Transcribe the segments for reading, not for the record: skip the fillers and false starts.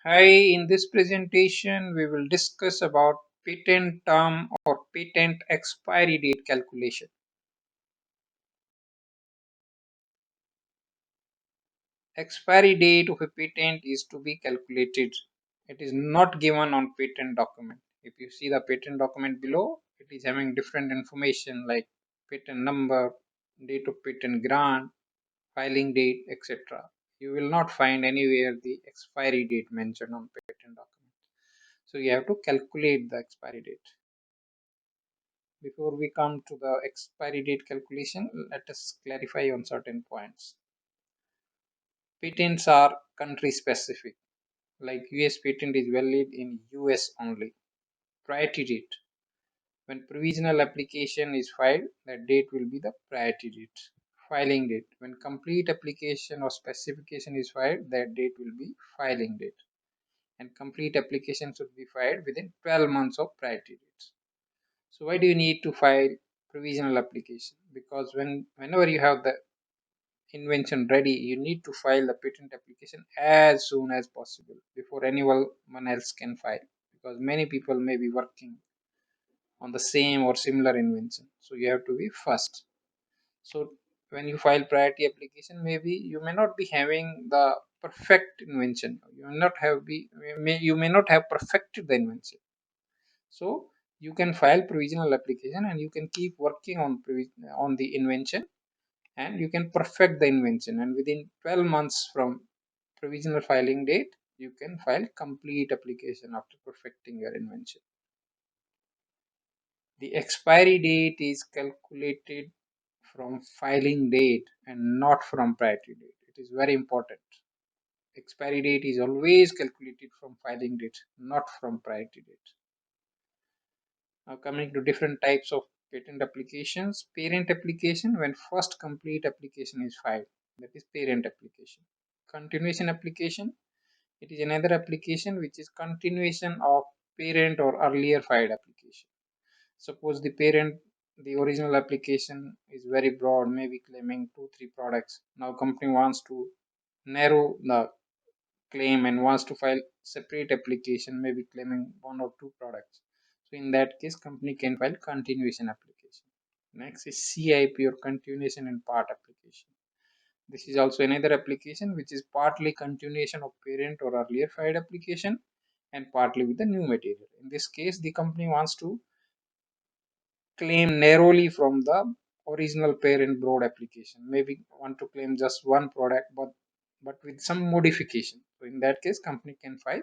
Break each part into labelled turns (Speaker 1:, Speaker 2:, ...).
Speaker 1: Hi, in this presentation, we will discuss about patent term or patent expiry date calculation. Expiry date of a patent is to be calculated. It is not given on patent document. If you see the patent document below, it is having different information like patent number, date of patent grant, filing date, etc. You will not find anywhere the expiry date mentioned on patent document. So you have to calculate the expiry date. Before we come to the expiry date calculation, let us clarify on certain points. Patents are country specific, like US patent is valid in US only. Priority date. When provisional application is filed, that date will be the priority date. Filing date. When complete application or specification is filed, that date will be filing date. And complete application should be filed within 12 months of priority dates. So why do you need to file provisional application? Because whenever you have the invention ready, you need to file the patent application as soon as possible before anyone else can file, because many people may be working on the same or similar invention. So you have to be first. So when you file priority application, maybe you may not be having the perfect invention. You may not have perfected the invention. So you can file provisional application and you can keep working on the invention, and you can perfect the invention, and within 12 months from provisional filing date you can file complete application after perfecting your invention. The expiry date is calculated from filing date and not from priority date. It is very important. Expiry date is always calculated from filing date, not from priority date. Now coming to different types of patent applications. Parent application, when first complete application is filed, that is parent application. Continuation application, it is another application which is continuation of parent or earlier filed application. Suppose the original application is very broad, maybe claiming 2-3 products. Now company wants to narrow the claim and wants to file separate application, maybe claiming 1 or 2 products. So in that case, company can file continuation application. Next is CIP or continuation in part application. This is also another application which is partly continuation of parent or earlier filed application and partly with the new material. In this case, the company wants to claim narrowly from the original parent broad application. Maybe want to claim just one product, but with some modification. So in that case, company can file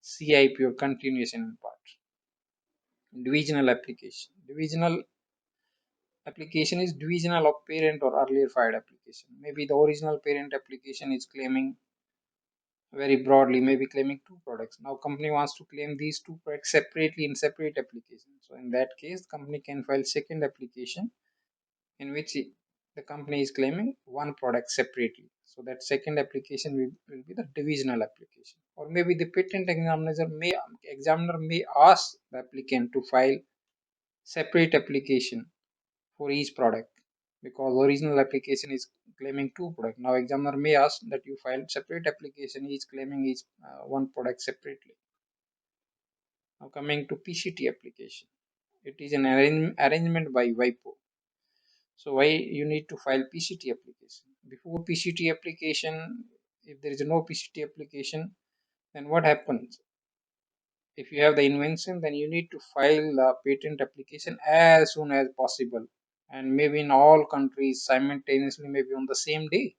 Speaker 1: CIP or continuation in part. Divisional application. Divisional application is divisional of parent or earlier filed application. Maybe the original parent application is claiming very broadly, maybe claiming 2 products. Now company wants to claim these 2 products separately in separate applications. So in that case, company can file second application in which the company is claiming 1 product separately. So that second application will be the divisional application. Or maybe the patent examiner may ask the applicant to file separate application for each product, because original application is claiming 2 products. Now examiner may ask that you file separate application each claiming each 1 product separately. Now coming to PCT application, it is an arrangement by WIPO. So why you need to file PCT application? Before PCT application, if there is no PCT application, then what happens? If you have the invention, then you need to file the patent application as soon as possible, and maybe in all countries simultaneously, maybe on the same day.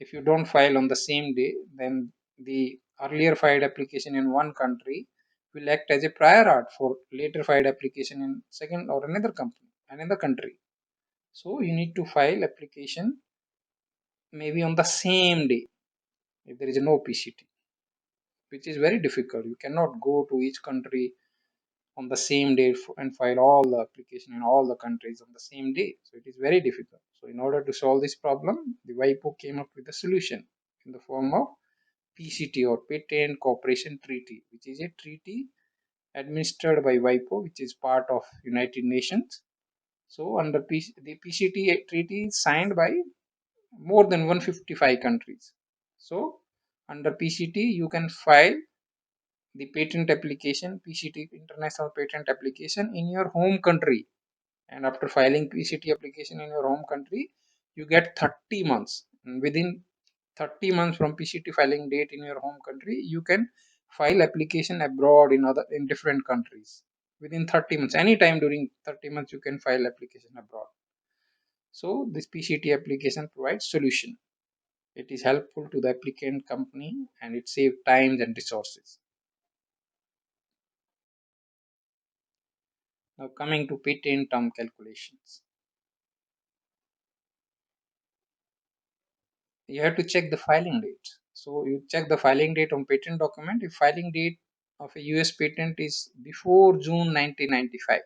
Speaker 1: If you don't file on the same day, then the earlier filed application in one country will act as a prior art for later filed application in second or another country. So you need to file application maybe on the same day if there is no PCT, which is very difficult. You cannot go to each country on the same day and file all the application in all the countries on the same day. So it is very difficult. So in order to solve this problem, the WIPO came up with a solution in the form of PCT or Patent Cooperation Treaty, which is a treaty administered by WIPO, which is part of United Nations. So under the PCT treaty is signed by more than 155 countries. So Under PCT, you can file the patent application, PCT, International Patent Application, in your home country. And after filing PCT application in your home country, you get 30 months. And within 30 months from PCT filing date in your home country, you can file application abroad in different countries. Within 30 months, anytime during 30 months, you can file application abroad. So this PCT application provides solution. It is helpful to the applicant company and it saves time and resources. Now coming to patent term calculations. You have to check the filing date. So you check the filing date on patent document. If filing date of a US patent is before June 1995,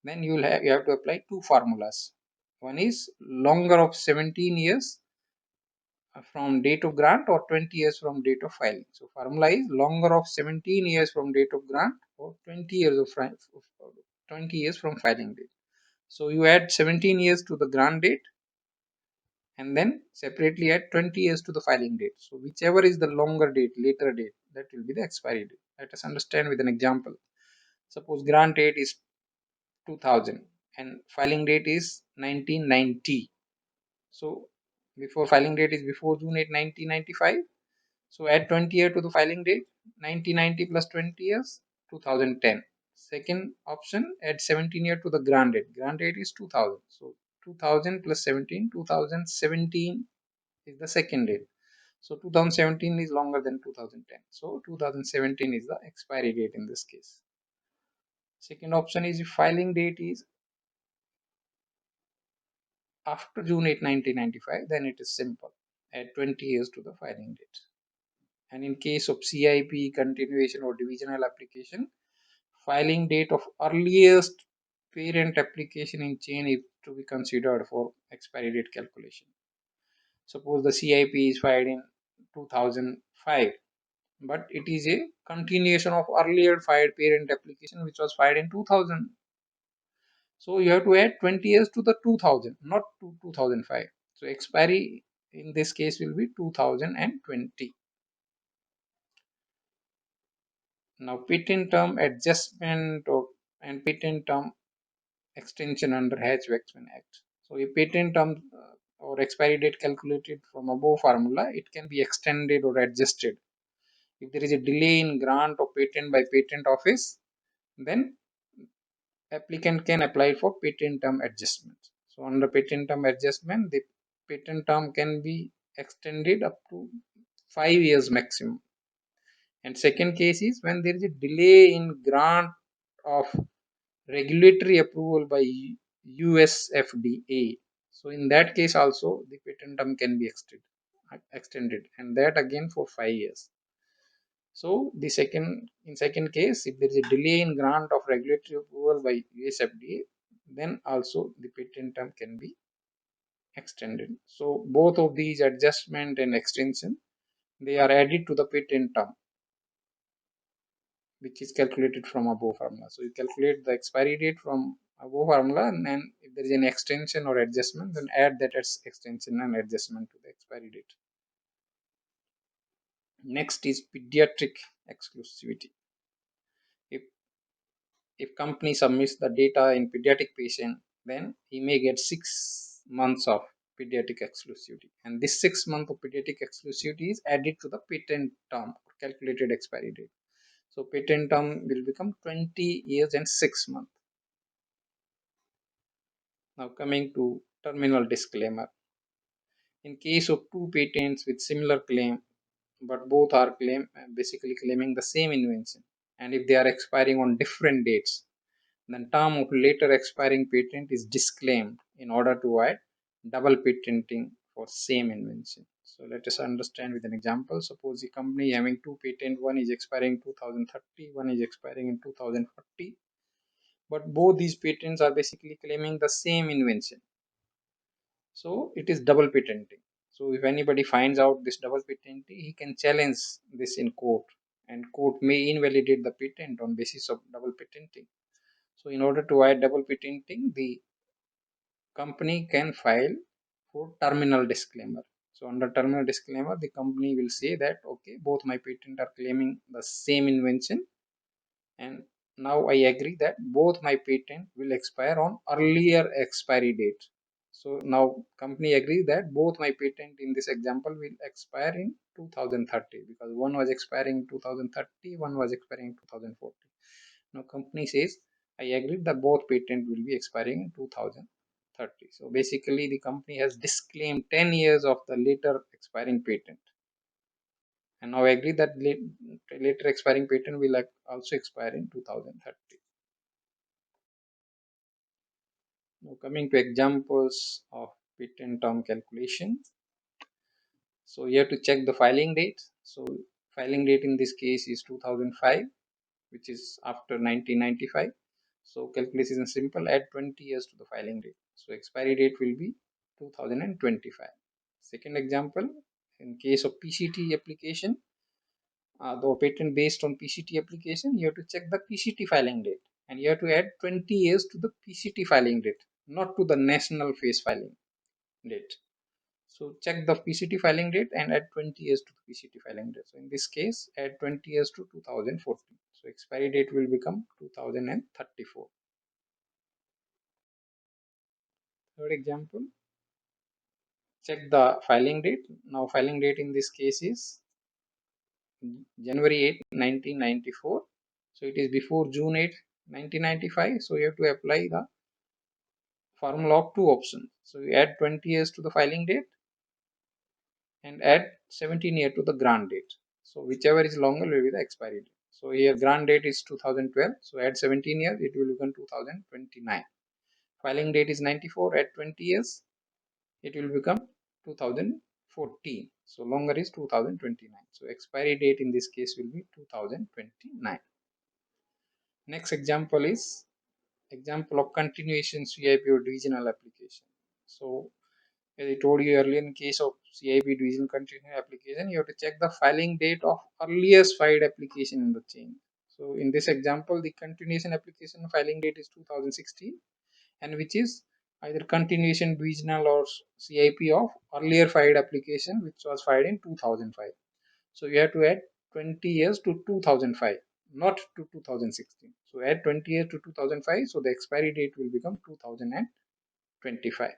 Speaker 1: then you have to apply two formulas. One is longer of 17 years from date of grant or 20 years from date of filing. So formula is longer of 17 years from date of grant or 20 years of 20 years from filing date. So you add 17 years to the grant date and then separately add 20 years to the filing date. So whichever is the longer date, later date, that will be the expiry date. Let us understand with an example. Suppose grant date is 2000 and filing date is 1990. So before filing date is before June 8, 1995. So add 20 years to the filing date, 1990 plus 20 years, 2010. Second option, add 17 years to the grant date. Grant date is 2000. So 2000 plus 17, 2017 is the second date. So 2017 is longer than 2010. So 2017 is the expiry date in this case. Second option is if filing date is after June 8, 1995, then it is simple. Add 20 years to the filing date. And in case of CIP, continuation or divisional application, filing date of earliest parent application in chain is to be considered for expiry date calculation. Suppose the CIP is filed in 2005, but it is a continuation of earlier filed parent application which was filed in 2000. So you have to add 20 years to the 2000, not to 2005. So expiry in this case will be 2020. Now patent term adjustment and patent term extension under Hatch-Waxman Act. So a patent term or expiry date calculated from above formula, it can be extended or adjusted. If there is a delay in grant of patent by patent office, then applicant can apply for patent term adjustment. So under patent term adjustment, the patent term can be extended up to 5 years maximum. And second case is when there is a delay in grant of regulatory approval by US FDA. So in that case also the patent term can be extended and that again for 5 years. So the second case, if there is a delay in grant of regulatory approval by US FDA, then also the patent term can be extended. So both of these adjustment and extension, they are added to the patent term, which is calculated from above formula. So you calculate the expiry date from above formula, and then if there is an extension or adjustment, then add that as extension and adjustment to the expiry date. Next is pediatric exclusivity. If company submits the data in pediatric patient, then he may get 6 months of pediatric exclusivity, and this 6 month of pediatric exclusivity is added to the patent term or calculated expiry date. So patent term will become 20 years and 6 months. Now coming to terminal disclaimer. In case of two patents with similar claim, but both are basically claiming the same invention, and if they are expiring on different dates, then term of later expiring patent is disclaimed in order to avoid double patenting for same invention. So let us understand with an example. Suppose the company having two patents, one is expiring 2030, one is expiring in 2040, but both these patents are basically claiming the same invention. So it is double patenting. So if anybody finds out this double patenting, he can challenge this in court, and court may invalidate the patent on basis of double patenting. So in order to avoid double patenting, the company can file for terminal disclaimer. So under terminal disclaimer, the company will say that, okay, both my patent are claiming the same invention, and now I agree that both my patent will expire on earlier expiry date. So now company agree that both my patent in this example will expire in 2030, because one was expiring in 2030, one was expiring in 2040. Now company says, I agree that both patent will be expiring in 2030. So basically the company has disclaimed 10 years of the later expiring patent. And now I agree that later expiring patent will also expire in 2030. Now coming to examples of patent term calculation. So you have to check the filing date. So filing date in this case is 2005, which is after 1995. So calculation is simple, add 20 years to the filing date. So expiry date will be 2025. Second example, in case of PCT application, the patent based on PCT application, you have to check the PCT filing date, and you have to add 20 years to the PCT filing date, not to the national phase filing date. So check the PCT filing date and add 20 years to the PCT filing date. So in this case, add 20 years to 2014. So expiry date will become 2034. Third example, check the filing date. Now filing date in this case is January 8, 1994. So it is before June 8, 1995. So you have to apply the formula of two options. So you add 20 years to the filing date and add 17 years to the grant date. So whichever is longer will be the expiry date. So here grant date is 2012. So add 17 years, it will become 2029. Filing date is 94. Add 20 years, it will become 2014. So longer is 2029. So expiry date in this case will be 2029. Next example is example of continuation CIP or divisional application. So as I told you earlier, in case of CIP division continuation application, you have to check the filing date of earliest filed application in the chain. So in this example, the continuation application filing date is 2016, and which is either continuation divisional or CIP of earlier filed application which was filed in 2005. So you have to add 20 years to 2005, not to 2016. So add 20 years to 2005, so the expiry date will become 2025.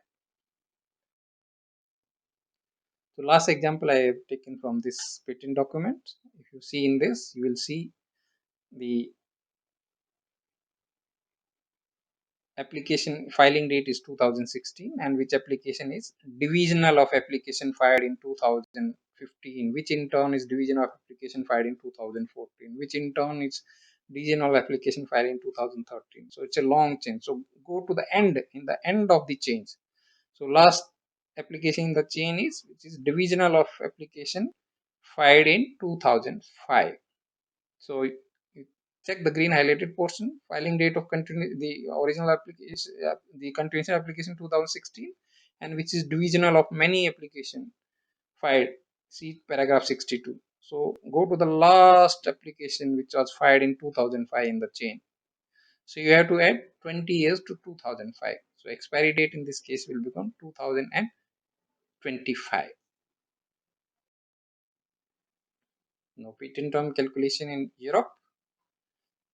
Speaker 1: So last example I have taken from this patent document. If you see in this, you will see the application filing date is 2016, and which application is divisional of application filed in 2015, which in turn is division of application filed in 2014, which in turn is divisional application filed in 2013. So it's a long chain. So go to the end, in the end of the chain. So last application in the chain is which is divisional of application filed in 2005. So you check the green highlighted portion, filing date of the original application, the continuation application 2016, and which is divisional of many application filed. See paragraph 62. So go to the last application which was filed in 2005 in the chain. So you have to add 20 years to 2005. So expiry date in this case will become 2025. Now patent term calculation in Europe.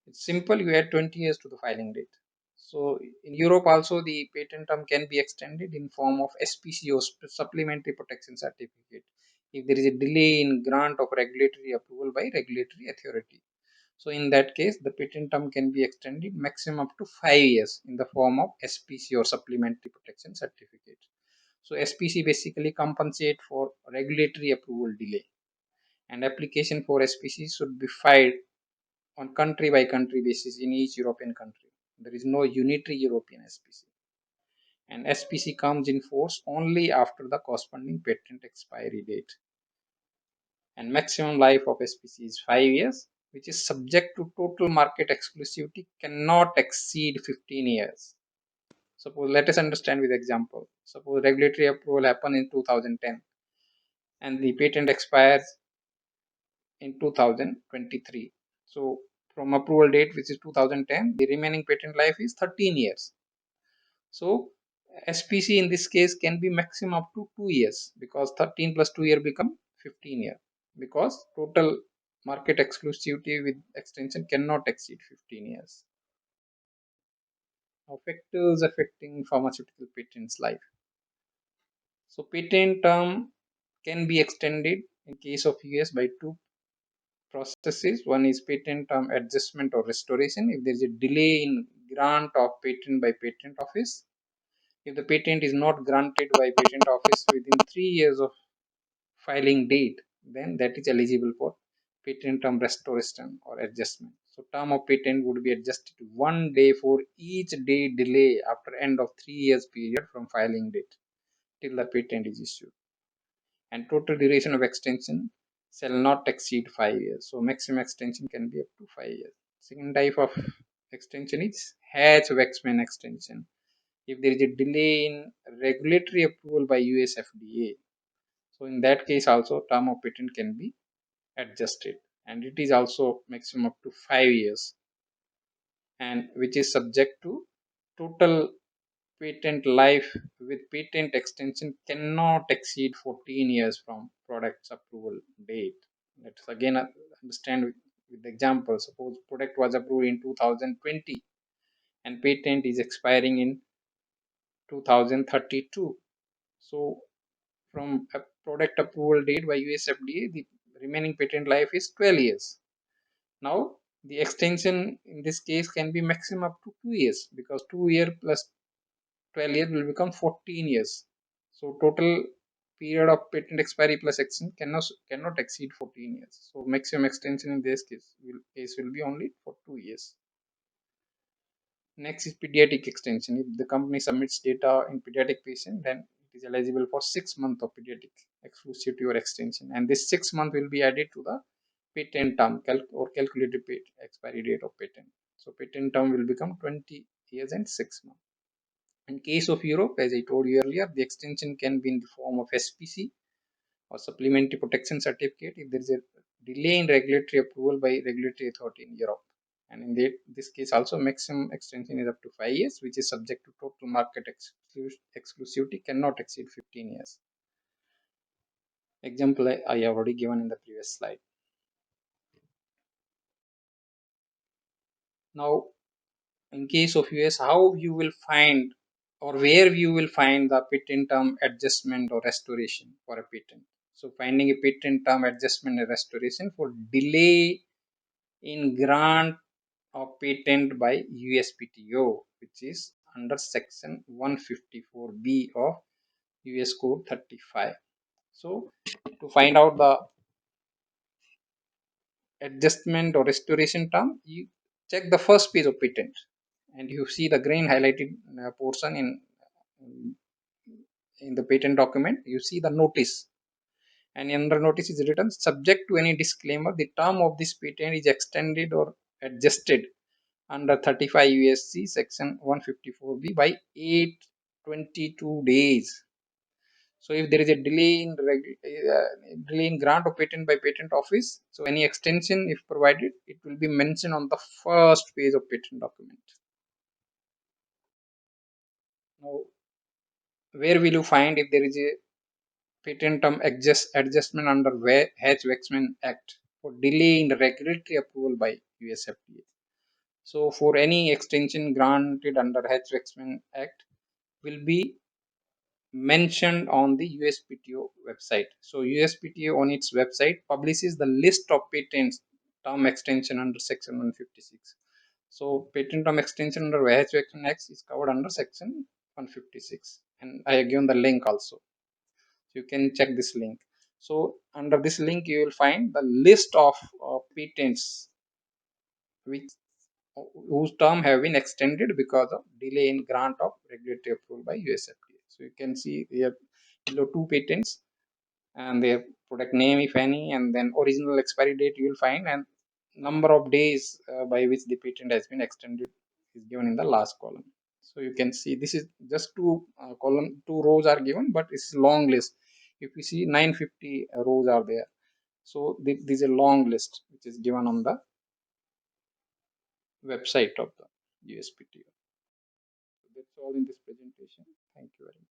Speaker 1: It's simple, you add 20 years to the filing date. So in Europe also the patent term can be extended in form of SPC or supplementary protection certificate if there is a delay in grant of regulatory approval by regulatory authority. So in that case the patent term can be extended maximum up to 5 years in the form of SPC or supplementary protection certificate. So SPC basically compensate for regulatory approval delay, and application for SPC should be filed on country by country basis in each European country. There is no unitary European SPC. And SPC comes in force only after the corresponding patent expiry date. And maximum life of SPC is 5 years, which is subject to total market exclusivity, cannot exceed 15 years. Suppose, let us understand with example. Suppose regulatory approval happened in 2010 and the patent expires in 2023. So from approval date, which is 2010, the remaining patent life is 13 years. So SPC in this case can be maximum up to 2 years, because 13 plus 2 year become 15 year, because total market exclusivity with extension cannot exceed 15 years. Now, factors affecting pharmaceutical patents life. So patent term can be extended in case of US by two processes. One is patent term adjustment or restoration if there is a delay in grant of patent by patent office. If the patent is not granted by patent office within 3 years of filing date, then that is eligible for patent term restoration or adjustment. So term of patent would be adjusted 1 day for each day delay after end of 3 years period from filing date till the patent is issued. And total duration of extension shall not exceed 5 years. So maximum extension can be up to 5 years. Second type of extension is Hatch-Waxman extension. If there is a delay in regulatory approval by US FDA, so in that case also term of patent can be adjusted, and it is also maximum up to 5 years, and which is subject to total patent life with patent extension cannot exceed 14 years from product's approval date. Let's again understand with the example. Suppose product was approved in 2020 and patent is expiring in 2032. So from a product approval date by US FDA, the remaining patent life is 12 years. Now the extension in this case can be maximum up to 2 years, because 2 year plus 12 years will become 14 years. So total period of patent expiry plus extension cannot exceed 14 years. So maximum extension in this case will be only for 2 years. Next is pediatric extension. If the company submits data in pediatric patient, then it is eligible for 6 months of pediatric exclusivity or extension, and this 6 month will be added to the patent term or calculated expiry date of patent. So patent term will become 20 years and 6 months. In case of Europe, as I told you earlier, the extension can be in the form of SPC or supplementary protection certificate if there is a delay in regulatory approval by regulatory authority in Europe. And in this case also maximum extension is up to 5 years, which is subject to total market exclusivity cannot exceed 15 years. Example I have already given in the previous slide. Now, in case of US, how you will find or where you will find the patent term adjustment or restoration for a patent. So finding a patent term adjustment and restoration for delay in grant of patent by USPTO, which is under section 154B of US Code 35. So to find out the adjustment or restoration term, you check the first page of patent and you see the green highlighted portion in the patent document. You see the notice, and under notice is written, subject to any disclaimer, the term of this patent is extended or adjusted under 35 USC section 154B by 822 days. So if there is a delay in grant of patent by patent office, so any extension if provided, it will be mentioned on the first page of patent document. Now, where will you find if there is a patent term adjustment under Hatch-Waxman Act for delay in regulatory approval by US FDA? So for any extension granted under Hatch-Waxman Act will be mentioned on the USPTO website. So USPTO on its website publishes the list of patents term extension under section 156. So patent term extension under Hatch-Waxman Act is covered under section 156, and I have given the link also. You can check this link. So under this link you will find the list of patents which whose term have been extended because of delay in grant of regulatory approval by US FDA. So you can see here below two patents and their product name if any, and then original expiry date you will find, and number of days by which the patent has been extended is given in the last column. So you can see this is just two rows are given, but it's long list. If you see 950 rows are there, so this is a long list which is given on the website of the USPTO. So that's all in this presentation. Thank you very much.